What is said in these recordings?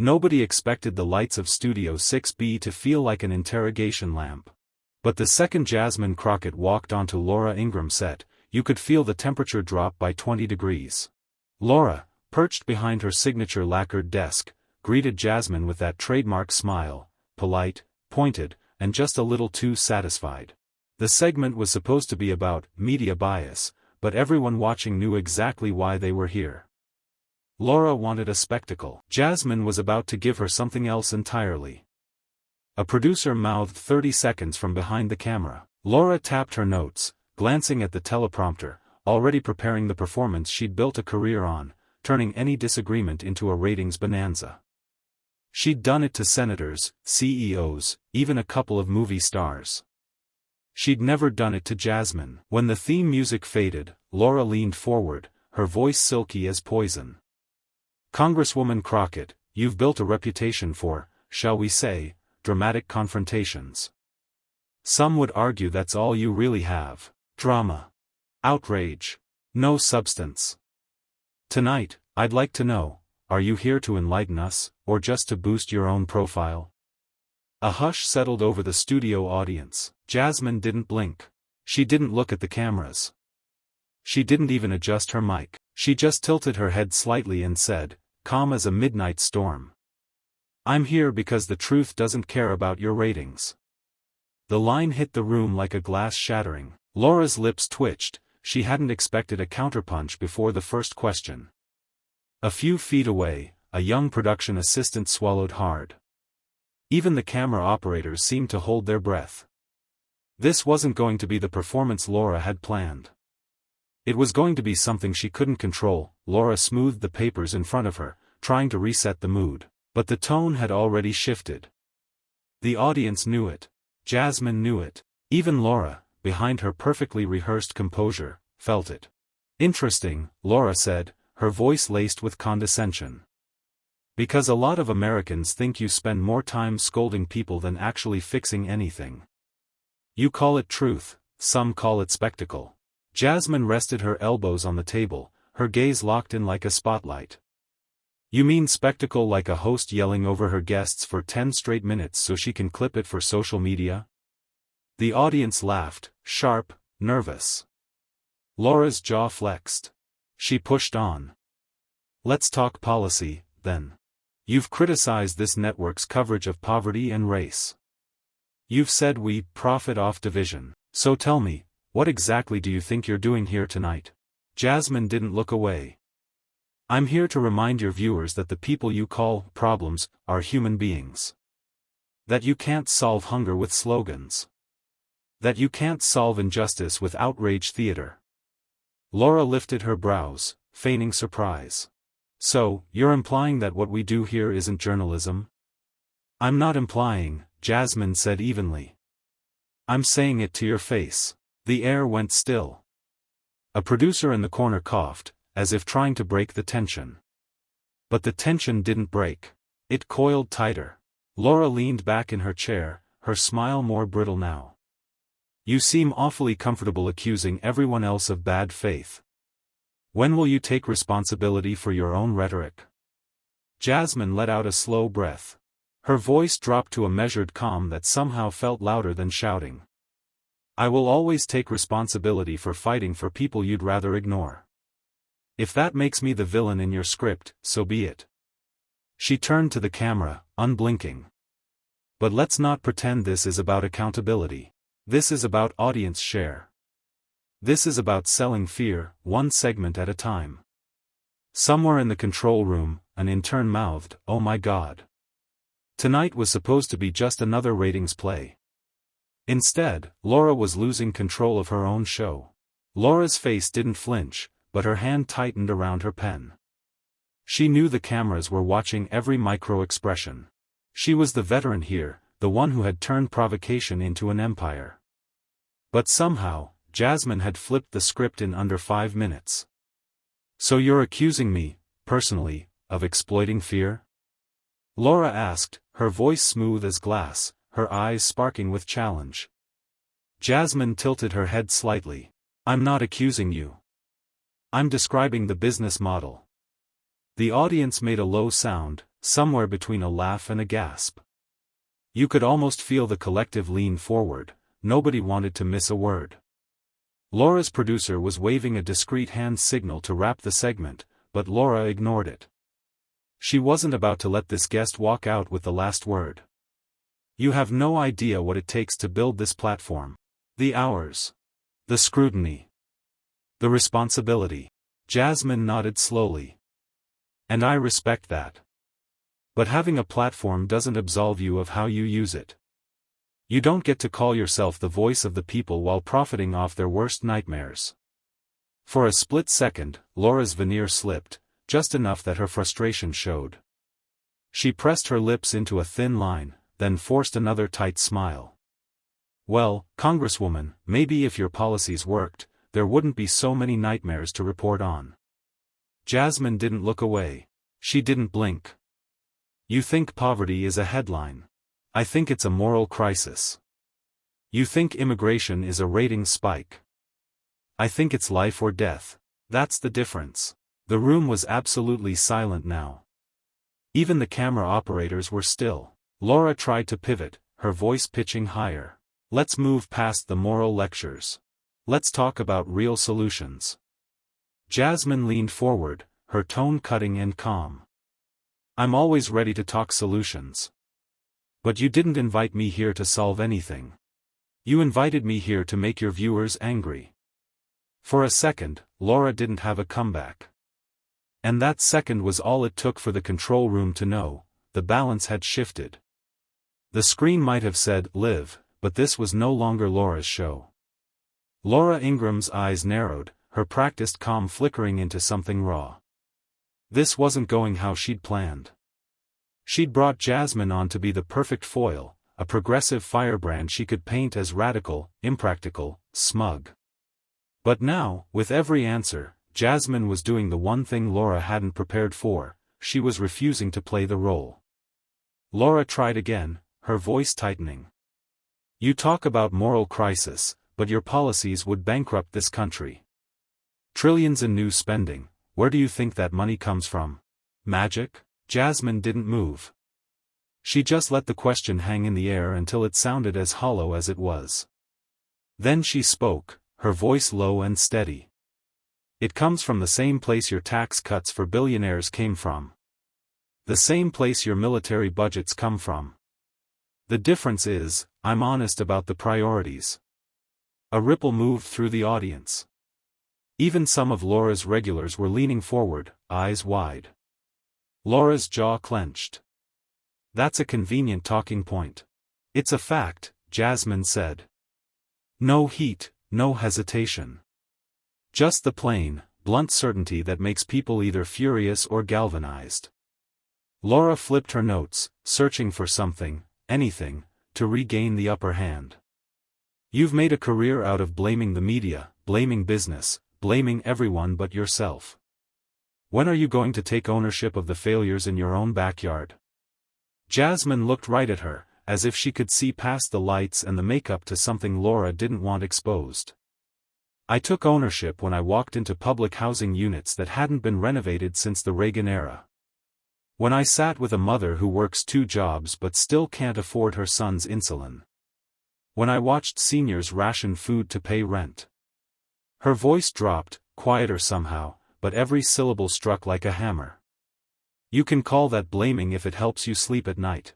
Nobody expected the lights of Studio 6B to feel like an interrogation lamp. But the second Jasmine Crockett walked onto Laura Ingram's set, you could feel the temperature drop by 20 degrees. Laura, perched behind her signature lacquered desk, greeted Jasmine with that trademark smile, polite, pointed, and just a little too satisfied. The segment was supposed to be about media bias, but everyone watching knew exactly why they were here. Laura wanted a spectacle. Jasmine was about to give her something else entirely. A producer mouthed 30 seconds from behind the camera. Laura tapped her notes, glancing at the teleprompter, already preparing the performance she'd built a career on, turning any disagreement into a ratings bonanza. She'd done it to senators, CEOs, even a couple of movie stars. She'd never done it to Jasmine. When the theme music faded, Laura leaned forward, her voice silky as poison. Congresswoman Crockett, you've built a reputation for, shall we say, dramatic confrontations. Some would argue that's all you really have. Drama. Outrage. No substance. Tonight, I'd like to know, are you here to enlighten us, or just to boost your own profile? A hush settled over the studio audience. Jasmine didn't blink. She didn't look at the cameras. She didn't even adjust her mic. She just tilted her head slightly and said, calm as a midnight storm. I'm here because the truth doesn't care about your ratings. The line hit the room like a glass shattering. Laura's lips twitched, she hadn't expected a counterpunch before the first question. A few feet away, a young production assistant swallowed hard. Even the camera operators seemed to hold their breath. This wasn't going to be the performance Laura had planned. It was going to be something she couldn't control. Laura smoothed the papers in front of her, trying to reset the mood, but the tone had already shifted. The audience knew it. Jasmine knew it. Even Laura, behind her perfectly rehearsed composure, felt it. Interesting, Laura said, her voice laced with condescension. Because a lot of Americans think you spend more time scolding people than actually fixing anything. You call it truth, some call it spectacle. Jasmine rested her elbows on the table, her gaze locked in like a spotlight. You mean spectacle like a host yelling over her guests for 10 straight minutes so she can clip it for social media? The audience laughed, sharp, nervous. Laura's jaw flexed. She pushed on. Let's talk policy, then. You've criticized this network's coverage of poverty and race. You've said we profit off division. So tell me, what exactly do you think you're doing here tonight? Jasmine didn't look away. I'm here to remind your viewers that the people you call problems are human beings. That you can't solve hunger with slogans. That you can't solve injustice with outrage theater. Laura lifted her brows, feigning surprise. So, you're implying that what we do here isn't journalism? I'm not implying, Jasmine said evenly. I'm saying it to your face. The air went still. A producer in the corner coughed, as if trying to break the tension. But the tension didn't break. It coiled tighter. Laura leaned back in her chair, her smile more brittle now. You seem awfully comfortable accusing everyone else of bad faith. When will you take responsibility for your own rhetoric? Jasmine let out a slow breath. Her voice dropped to a measured calm that somehow felt louder than shouting. I will always take responsibility for fighting for people you'd rather ignore. If that makes me the villain in your script, so be it. She turned to the camera, unblinking. But let's not pretend this is about accountability. This is about audience share. This is about selling fear, one segment at a time. Somewhere in the control room, an intern mouthed, "Oh my God." Tonight was supposed to be just another ratings play. Instead, Laura was losing control of her own show. Laura's face didn't flinch, but her hand tightened around her pen. She knew the cameras were watching every micro-expression. She was the veteran here, the one who had turned provocation into an empire. But somehow, Jasmine had flipped the script in under 5 minutes. So you're accusing me, personally, of exploiting fear? Laura asked, her voice smooth as glass, her eyes sparking with challenge. Jasmine tilted her head slightly. I'm not accusing you. I'm describing the business model. The audience made a low sound, somewhere between a laugh and a gasp. You could almost feel the collective lean forward. Nobody wanted to miss a word. Laura's producer was waving a discreet hand signal to wrap the segment, but Laura ignored it. She wasn't about to let this guest walk out with the last word. You have no idea what it takes to build this platform. The hours. The scrutiny. The responsibility. Jasmine nodded slowly. And I respect that. But having a platform doesn't absolve you of how you use it. You don't get to call yourself the voice of the people while profiting off their worst nightmares. For a split second, Laura's veneer slipped, just enough that her frustration showed. She pressed her lips into a thin line, then forced another tight smile. Well, Congresswoman, maybe if your policies worked, there wouldn't be so many nightmares to report on. Jasmine didn't look away. She didn't blink. You think poverty is a headline. I think it's a moral crisis. You think immigration is a rating spike. I think it's life or death. That's the difference. The room was absolutely silent now. Even the camera operators were still. Laura tried to pivot, her voice pitching higher. Let's move past the moral lectures. Let's talk about real solutions. Jasmine leaned forward, her tone cutting and calm. I'm always ready to talk solutions. But you didn't invite me here to solve anything. You invited me here to make your viewers angry. For a second, Laura didn't have a comeback. And that second was all it took for the control room to know, the balance had shifted. The screen might have said, live, but this was no longer Laura's show. Laura Ingram's eyes narrowed, her practiced calm flickering into something raw. This wasn't going how she'd planned. She'd brought Jasmine on to be the perfect foil, a progressive firebrand she could paint as radical, impractical, smug. But now, with every answer, Jasmine was doing the one thing Laura hadn't prepared for, she was refusing to play the role. Laura tried again, her voice tightening. You talk about moral crisis, but your policies would bankrupt this country. Trillions in new spending, where do you think that money comes from? Magic? Jasmine didn't move. She just let the question hang in the air until it sounded as hollow as it was. Then she spoke, her voice low and steady. It comes from the same place your tax cuts for billionaires came from. The same place your military budgets come from. The difference is, I'm honest about the priorities. A ripple moved through the audience. Even some of Laura's regulars were leaning forward, eyes wide. Laura's jaw clenched. That's a convenient talking point. It's a fact, Jasmine said. No heat, no hesitation. Just the plain, blunt certainty that makes people either furious or galvanized. Laura flipped her notes, searching for something, anything, to regain the upper hand. You've made a career out of blaming the media, blaming business, blaming everyone but yourself. When are you going to take ownership of the failures in your own backyard? Jasmine looked right at her, as if she could see past the lights and the makeup to something Laura didn't want exposed. I took ownership when I walked into public housing units that hadn't been renovated since the Reagan era. When I sat with a mother who works 2 jobs but still can't afford her son's insulin. When I watched seniors ration food to pay rent. Her voice dropped, quieter somehow, but every syllable struck like a hammer. You can call that blaming if it helps you sleep at night.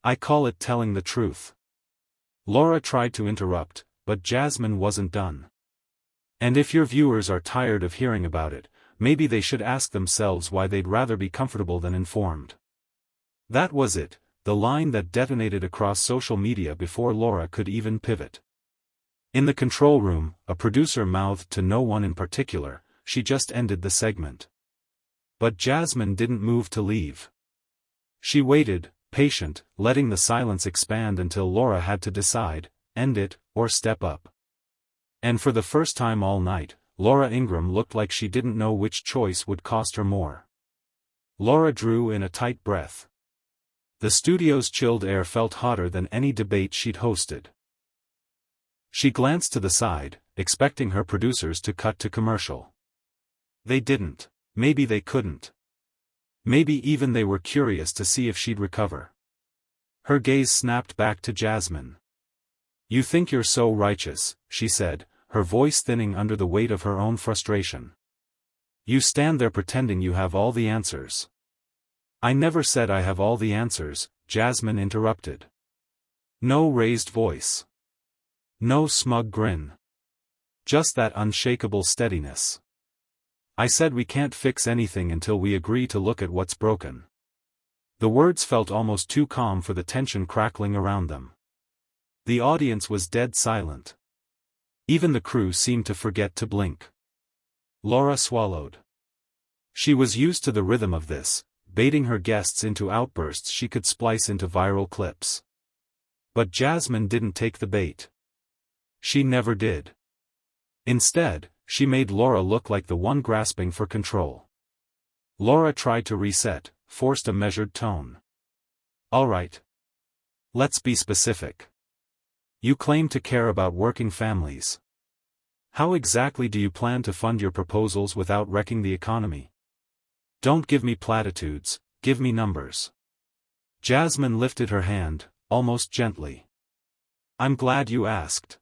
I call it telling the truth. Laura tried to interrupt, but Jasmine wasn't done. And if your viewers are tired of hearing about it, maybe they should ask themselves why they'd rather be comfortable than informed. That was it, the line that detonated across social media before Laura could even pivot. In the control room, a producer mouthed to no one in particular, she just ended the segment. But Jasmine didn't move to leave. She waited, patient, letting the silence expand until Laura had to decide, end it, or step up. And for the first time all night, Laura Ingraham looked like she didn't know which choice would cost her more. Laura drew in a tight breath. The studio's chilled air felt hotter than any debate she'd hosted. She glanced to the side, expecting her producers to cut to commercial. They didn't. Maybe they couldn't. Maybe even they were curious to see if she'd recover. Her gaze snapped back to Jasmine. "You think you're so righteous," she said, her voice thinning under the weight of her own frustration. "You stand there pretending you have all the answers." "I never said I have all the answers," Jasmine interrupted. No raised voice. No smug grin. Just that unshakable steadiness. "I said we can't fix anything until we agree to look at what's broken." The words felt almost too calm for the tension crackling around them. The audience was dead silent. Even the crew seemed to forget to blink. Laura swallowed. She was used to the rhythm of this, baiting her guests into outbursts she could splice into viral clips. But Jasmine didn't take the bait. She never did. Instead, she made Laura look like the one grasping for control. Laura tried to reset, forced a measured tone. "All right. Let's be specific. You claim to care about working families. How exactly do you plan to fund your proposals without wrecking the economy? Don't give me platitudes, give me numbers." Jasmine lifted her hand, almost gently. "I'm glad you asked."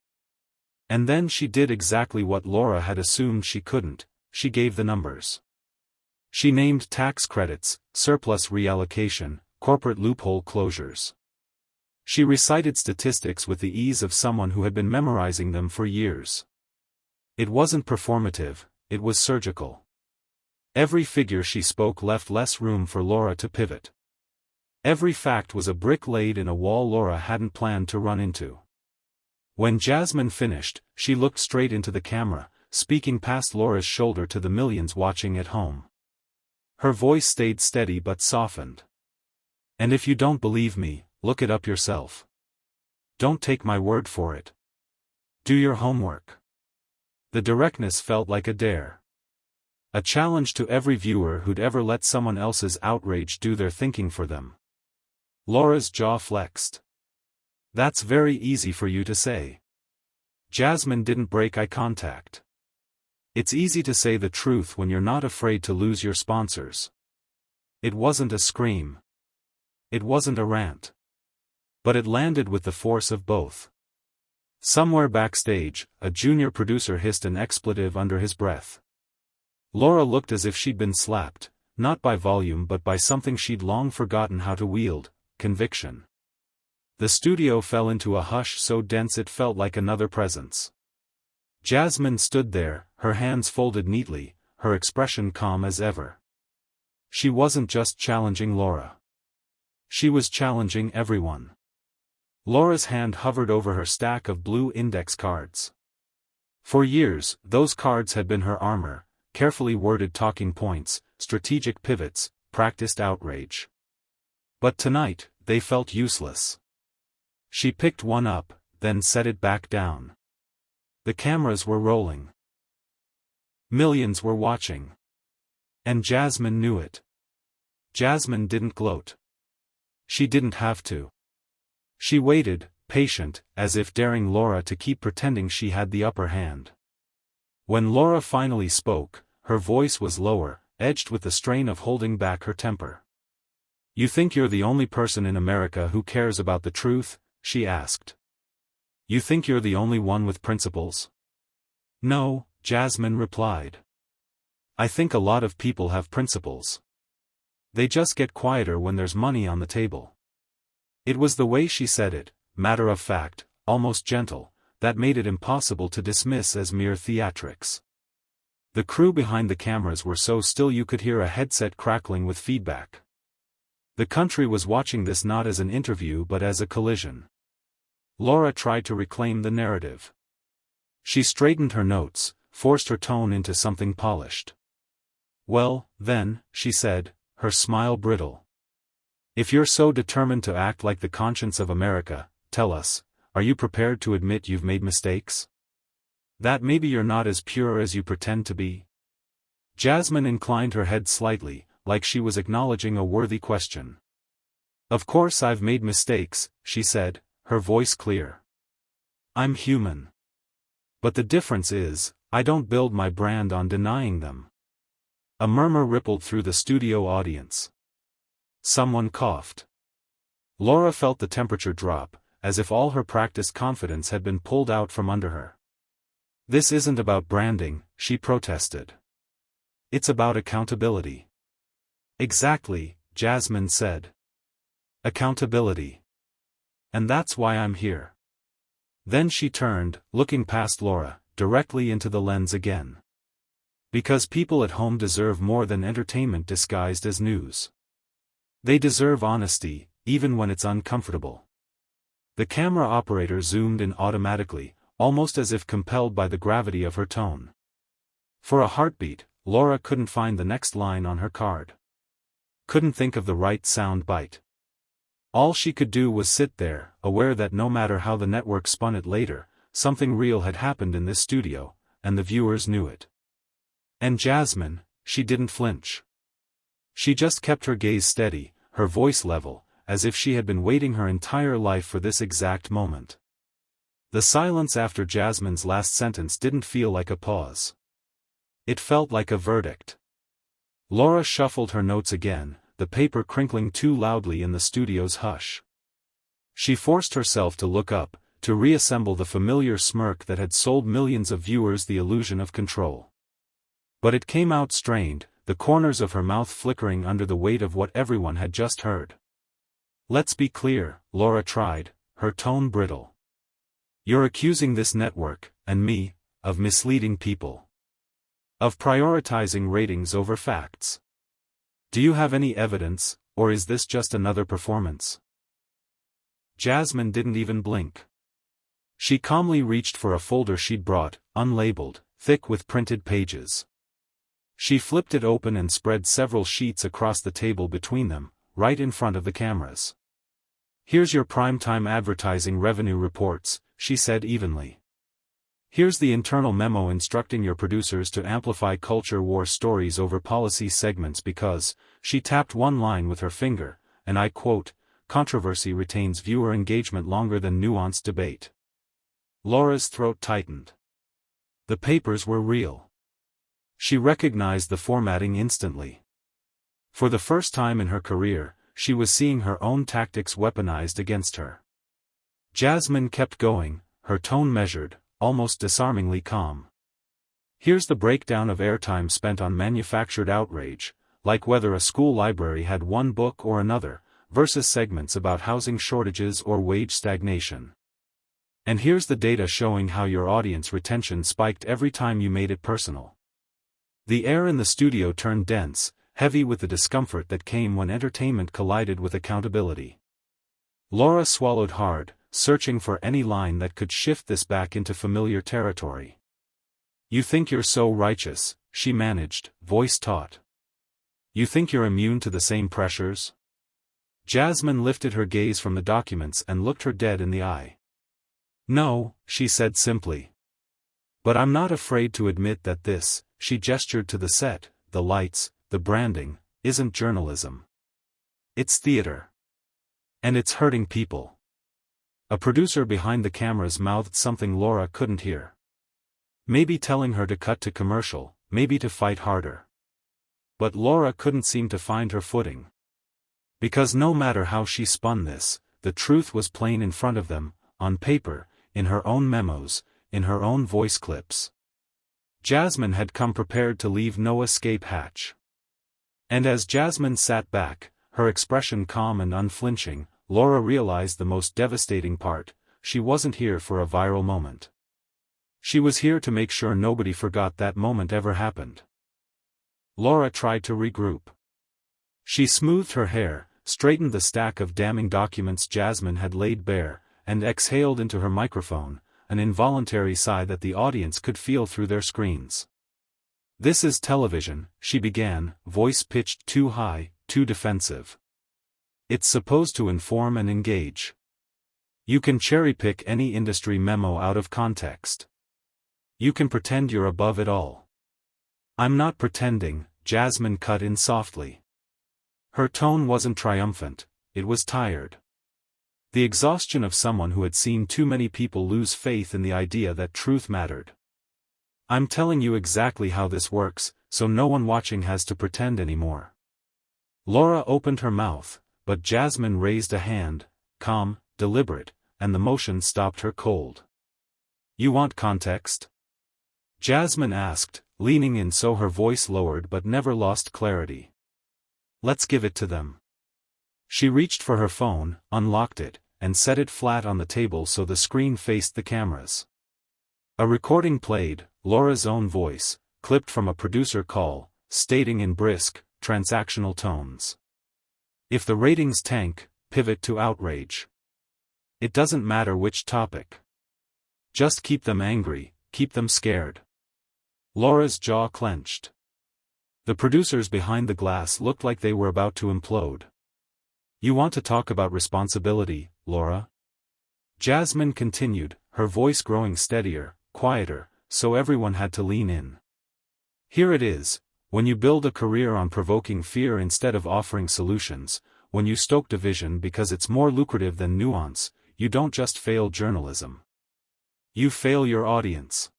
And then she did exactly what Laura had assumed she couldn't, she gave the numbers. She named tax credits, surplus reallocation, corporate loophole closures. She recited statistics with the ease of someone who had been memorizing them for years. It wasn't performative, it was surgical. Every figure she spoke left less room for Laura to pivot. Every fact was a brick laid in a wall Laura hadn't planned to run into. When Jasmine finished, she looked straight into the camera, speaking past Laura's shoulder to the millions watching at home. Her voice stayed steady but softened. "And if you don't believe me, look it up yourself. Don't take my word for it. Do your homework." The directness felt like a dare. A challenge to every viewer who'd ever let someone else's outrage do their thinking for them. Laura's jaw flexed. "That's very easy for you to say." Jasmine didn't break eye contact. "It's easy to say the truth when you're not afraid to lose your sponsors." It wasn't a scream. It wasn't a rant. But it landed with the force of both. Somewhere backstage, a junior producer hissed an expletive under his breath. Laura looked as if she'd been slapped, not by volume but by something she'd long forgotten how to wield, conviction. The studio fell into a hush so dense it felt like another presence. Jasmine stood there, her hands folded neatly, her expression calm as ever. She wasn't just challenging Laura. She was challenging everyone. Laura's hand hovered over her stack of blue index cards. For years, those cards had been her armor, carefully worded talking points, strategic pivots, practiced outrage. But tonight, they felt useless. She picked one up, then set it back down. The cameras were rolling. Millions were watching. And Jasmine knew it. Jasmine didn't gloat. She didn't have to. She waited, patient, as if daring Laura to keep pretending she had the upper hand. When Laura finally spoke, her voice was lower, edged with the strain of holding back her temper. "You think you're the only person in America who cares about the truth?" she asked. "You think you're the only one with principles?" "No," Jasmine replied. "I think a lot of people have principles. They just get quieter when there's money on the table." It was the way she said it, matter of fact, almost gentle, that made it impossible to dismiss as mere theatrics. The crew behind the cameras were so still you could hear a headset crackling with feedback. The country was watching this not as an interview but as a collision. Laura tried to reclaim the narrative. She straightened her notes, forced her tone into something polished. "Well, then," she said, her smile brittle. "If you're so determined to act like the conscience of America, tell us, are you prepared to admit you've made mistakes? That maybe you're not as pure as you pretend to be?" Jasmine inclined her head slightly, like she was acknowledging a worthy question. "Of course I've made mistakes," she said, her voice clear. "I'm human. But the difference is, I don't build my brand on denying them." A murmur rippled through the studio audience. Someone coughed. Laura felt the temperature drop, as if all her practiced confidence had been pulled out from under her. This isn't about branding, she protested. It's about accountability. Exactly, Jasmine said. Accountability. And that's why I'm here. Then she turned, looking past Laura, directly into the lens again. Because people at home deserve more than entertainment disguised as news. They deserve honesty, even when it's uncomfortable. The camera operator zoomed in automatically, almost as if compelled by the gravity of her tone. For a heartbeat, Laura couldn't find the next line on her card. Couldn't think of the right sound bite. All she could do was sit there, aware that no matter how the network spun it later, something real had happened in this studio, and the viewers knew it. And Jasmine, she didn't flinch. She just kept her gaze steady, her voice level, as if she had been waiting her entire life for this exact moment. The silence after Jasmine's last sentence didn't feel like a pause. It felt like a verdict. Laura shuffled her notes again, the paper crinkling too loudly in the studio's hush. She forced herself to look up, to reassemble the familiar smirk that had sold millions of viewers the illusion of control. But it came out strained, the corners of her mouth flickering under the weight of what everyone had just heard. Let's be clear, Laura tried, her tone brittle. You're accusing this network, and me, of misleading people. Of prioritizing ratings over facts. Do you have any evidence, or is this just another performance? Jasmine didn't even blink. She calmly reached for a folder she'd brought, unlabeled, thick with printed pages. She flipped it open and spread several sheets across the table between them, right in front of the cameras. Here's your primetime advertising revenue reports, she said evenly. Here's the internal memo instructing your producers to amplify culture war stories over policy segments because, she tapped one line with her finger, and I quote, controversy retains viewer engagement longer than nuanced debate. Laura's throat tightened. The papers were real. She recognized the formatting instantly. For the first time in her career, she was seeing her own tactics weaponized against her. Jasmine kept going, her tone measured, almost disarmingly calm. Here's the breakdown of airtime spent on manufactured outrage, like whether a school library had one book or another, versus segments about housing shortages or wage stagnation. And here's the data showing how your audience retention spiked every time you made it personal. The air in the studio turned dense, heavy with the discomfort that came when entertainment collided with accountability. Laura swallowed hard, searching for any line that could shift this back into familiar territory. You think you're so righteous, she managed, voice taut. You think you're immune to the same pressures? Jasmine lifted her gaze from the documents and looked her dead in the eye. No, she said simply. But I'm not afraid to admit that this, she gestured to the set, the lights, the branding, isn't journalism. It's theater. And it's hurting people. A producer behind the cameras mouthed something Laura couldn't hear. Maybe telling her to cut to commercial, maybe to fight harder. But Laura couldn't seem to find her footing. Because no matter how she spun this, the truth was plain in front of them, on paper, in her own memos, in her own voice clips. Jasmine had come prepared to leave no escape hatch. And as Jasmine sat back, her expression calm and unflinching, Laura realized the most devastating part: she wasn't here for a viral moment. She was here to make sure nobody forgot that moment ever happened. Laura tried to regroup. She smoothed her hair, straightened the stack of damning documents Jasmine had laid bare, and exhaled into her microphone, an involuntary sigh that the audience could feel through their screens. This is television, she began, voice pitched too high, too defensive. It's supposed to inform and engage. You can cherry-pick any industry memo out of context. You can pretend you're above it all. I'm not pretending, Jasmine cut in softly. Her tone wasn't triumphant, it was tired. The exhaustion of someone who had seen too many people lose faith in the idea that truth mattered. I'm telling you exactly how this works, so no one watching has to pretend anymore. Laura opened her mouth, but Jasmine raised a hand, calm, deliberate, and the motion stopped her cold. You want context? Jasmine asked, leaning in so her voice lowered but never lost clarity. Let's give it to them. She reached for her phone, unlocked it, and set it flat on the table so the screen faced the cameras. A recording played, Laura's own voice, clipped from a producer call, stating in brisk, transactional tones. If the ratings tank, pivot to outrage. It doesn't matter which topic. Just keep them angry, keep them scared. Laura's jaw clenched. The producers behind the glass looked like they were about to implode. You want to talk about responsibility, Laura? Jasmine continued, her voice growing steadier, quieter, so everyone had to lean in. Here it is, when you build a career on provoking fear instead of offering solutions, when you stoke division because it's more lucrative than nuance, you don't just fail journalism. You fail your audience.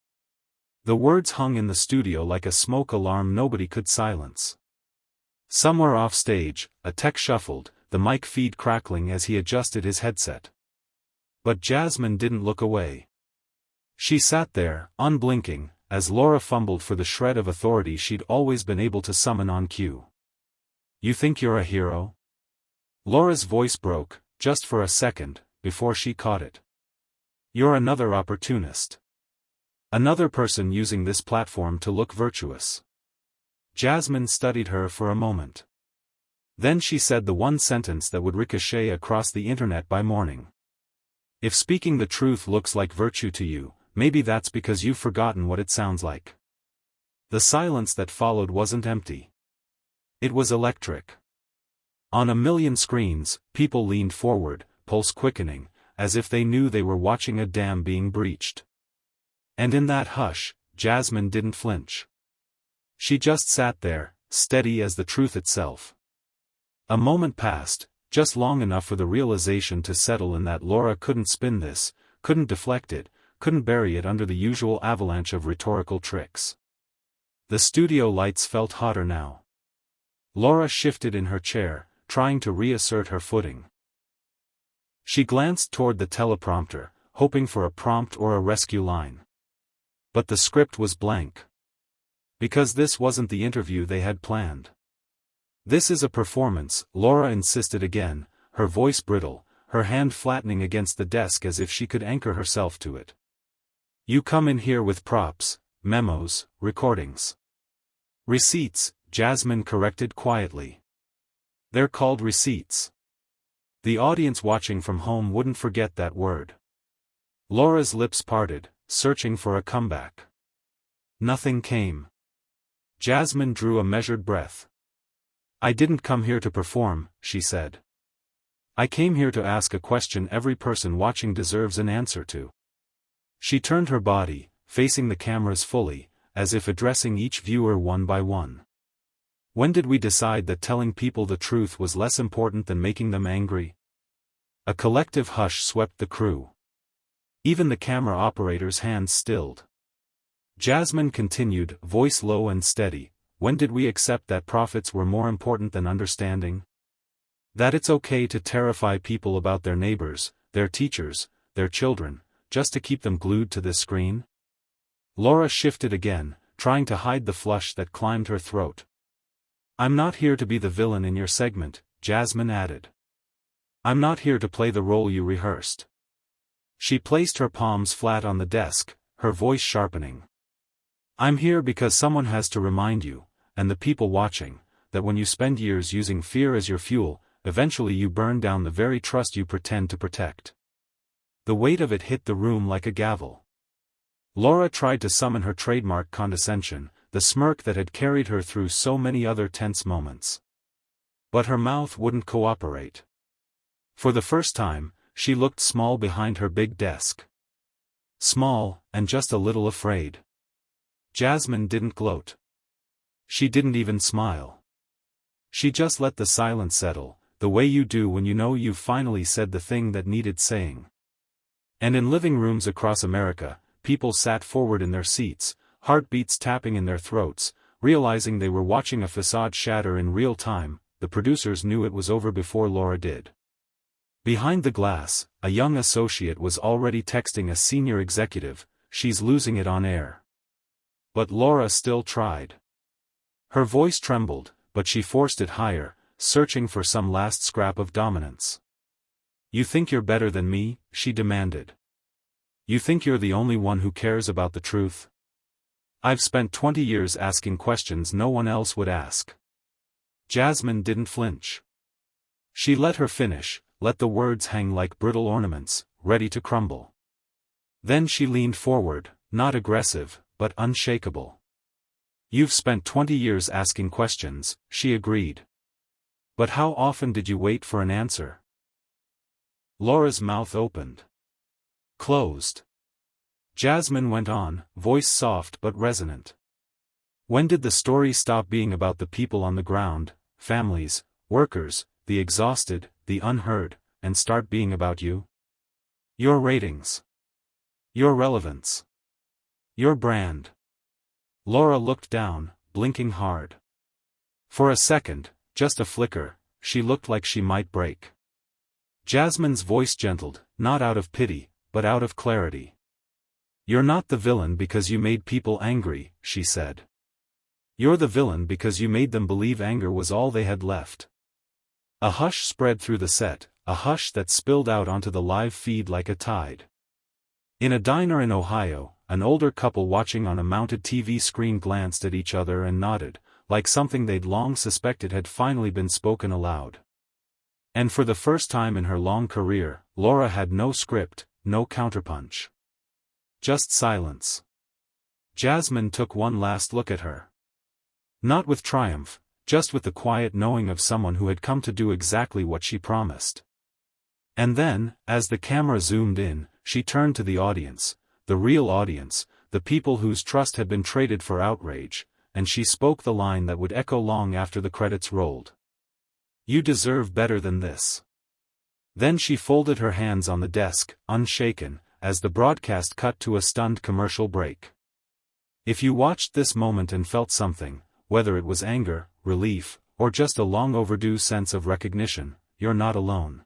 The words hung in the studio like a smoke alarm nobody could silence. Somewhere off stage, a tech shuffled, the mic feed crackling as he adjusted his headset. But Jasmine didn't look away. She sat there, unblinking, as Laura fumbled for the shred of authority she'd always been able to summon on cue. You think you're a hero? Laura's voice broke, just for a second, before she caught it. You're another opportunist. Another person using this platform to look virtuous. Jasmine studied her for a moment. Then she said the one sentence that would ricochet across the internet by morning. If speaking the truth looks like virtue to you, maybe that's because you've forgotten what it sounds like. The silence that followed wasn't empty. It was electric. On a million screens, people leaned forward, pulse quickening, as if they knew they were watching a dam being breached. And in that hush, Jasmine didn't flinch. She just sat there, steady as the truth itself. A moment passed, just long enough for the realization to settle in that Laura couldn't spin this, couldn't deflect it, couldn't bury it under the usual avalanche of rhetorical tricks. The studio lights felt hotter now. Laura shifted in her chair, trying to reassert her footing. She glanced toward the teleprompter, hoping for a prompt or a rescue line. But the script was blank. Because this wasn't the interview they had planned. This is a performance, Laura insisted again, her voice brittle, her hand flattening against the desk as if she could anchor herself to it. You come in here with props, memos, recordings. Receipts, Jasmine corrected quietly. They're called receipts. The audience watching from home wouldn't forget that word. Laura's lips parted, searching for a comeback. Nothing came. Jasmine drew a measured breath. I didn't come here to perform, she said. I came here to ask a question every person watching deserves an answer to. She turned her body, facing the cameras fully, as if addressing each viewer one by one. When did we decide that telling people the truth was less important than making them angry? A collective hush swept the crew. Even the camera operator's hands stilled. Jasmine continued, voice low and steady, when did we accept that profits were more important than understanding? That it's okay to terrify people about their neighbors, their teachers, their children, just to keep them glued to this screen? Laura shifted again, trying to hide the flush that climbed her throat. I'm not here to be the villain in your segment, Jasmine added. I'm not here to play the role you rehearsed. She placed her palms flat on the desk, her voice sharpening. I'm here because someone has to remind you, and the people watching, that when you spend years using fear as your fuel, eventually you burn down the very trust you pretend to protect. The weight of it hit the room like a gavel. Laura tried to summon her trademark condescension, the smirk that had carried her through so many other tense moments. But her mouth wouldn't cooperate. For the first time, she looked small behind her big desk. Small, and just a little afraid. Jasmine didn't gloat. She didn't even smile. She just let the silence settle, the way you do when you know you've finally said the thing that needed saying. And in living rooms across America, people sat forward in their seats, heartbeats tapping in their throats, realizing they were watching a facade shatter in real time, the the producers knew it was over before Laura did. Behind the glass, a young associate was already texting a senior executive, "She's losing it on air." But Laura still tried. Her voice trembled, but she forced it higher, searching for some last scrap of dominance. "You think you're better than me?" she demanded. "You think you're the only one who cares about the truth? I've spent 20 years asking questions no one else would ask." Jasmine didn't flinch. She let her finish, let the words hang like brittle ornaments, ready to crumble. Then she leaned forward, not aggressive, but unshakable. "You've spent 20 years asking questions," she agreed. "But how often did you wait for an answer?" Laura's mouth opened. Closed. Jasmine went on, voice soft but resonant. "When did the story stop being about the people on the ground, families, workers, the exhausted, the unheard, and start being about you? Your ratings. Your relevance. Your brand." Laura looked down, blinking hard. For a second, just a flicker, she looked like she might break. Jasmine's voice gentled, not out of pity, but out of clarity. "You're not the villain because you made people angry," she said. "You're the villain because you made them believe anger was all they had left." A hush spread through the set, a hush that spilled out onto the live feed like a tide. In a diner in Ohio, an older couple watching on a mounted TV screen glanced at each other and nodded, like something they'd long suspected had finally been spoken aloud. And for the first time in her long career, Laura had no script, no counterpunch. Just silence. Jasmine took one last look at her. Not with triumph, just with the quiet knowing of someone who had come to do exactly what she promised. And then, as the camera zoomed in, she turned to the audience, the real audience, the people whose trust had been traded for outrage, and she spoke the line that would echo long after the credits rolled. "You deserve better than this." Then she folded her hands on the desk, unshaken, as the broadcast cut to a stunned commercial break. If you watched this moment and felt something, whether it was anger, relief, or just a long overdue sense of recognition, you're not alone.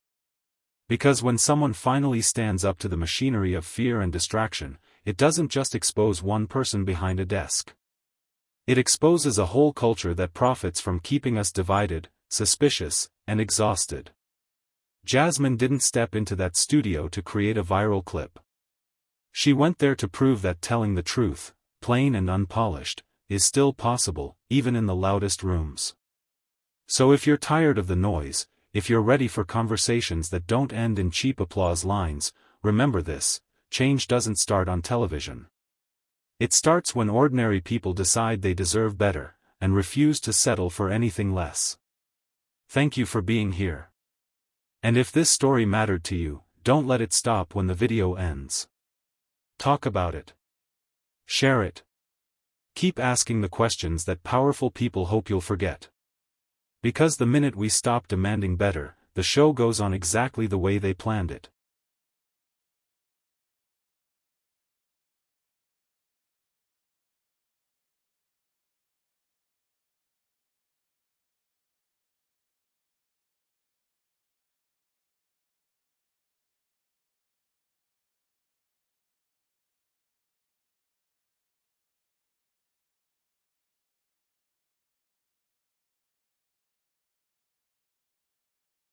Because when someone finally stands up to the machinery of fear and distraction, it doesn't just expose one person behind a desk. It exposes a whole culture that profits from keeping us divided, suspicious, and exhausted. Jasmine didn't step into that studio to create a viral clip. She went there to prove that telling the truth, plain and unpolished, is still possible, even in the loudest rooms. So if you're tired of the noise, if you're ready for conversations that don't end in cheap applause lines, remember this: change doesn't start on television. It starts when ordinary people decide they deserve better, and refuse to settle for anything less. Thank you for being here. And if this story mattered to you, don't let it stop when the video ends. Talk about it. Share it. Keep asking the questions that powerful people hope you'll forget. Because the minute we stop demanding better, the show goes on exactly the way they planned it.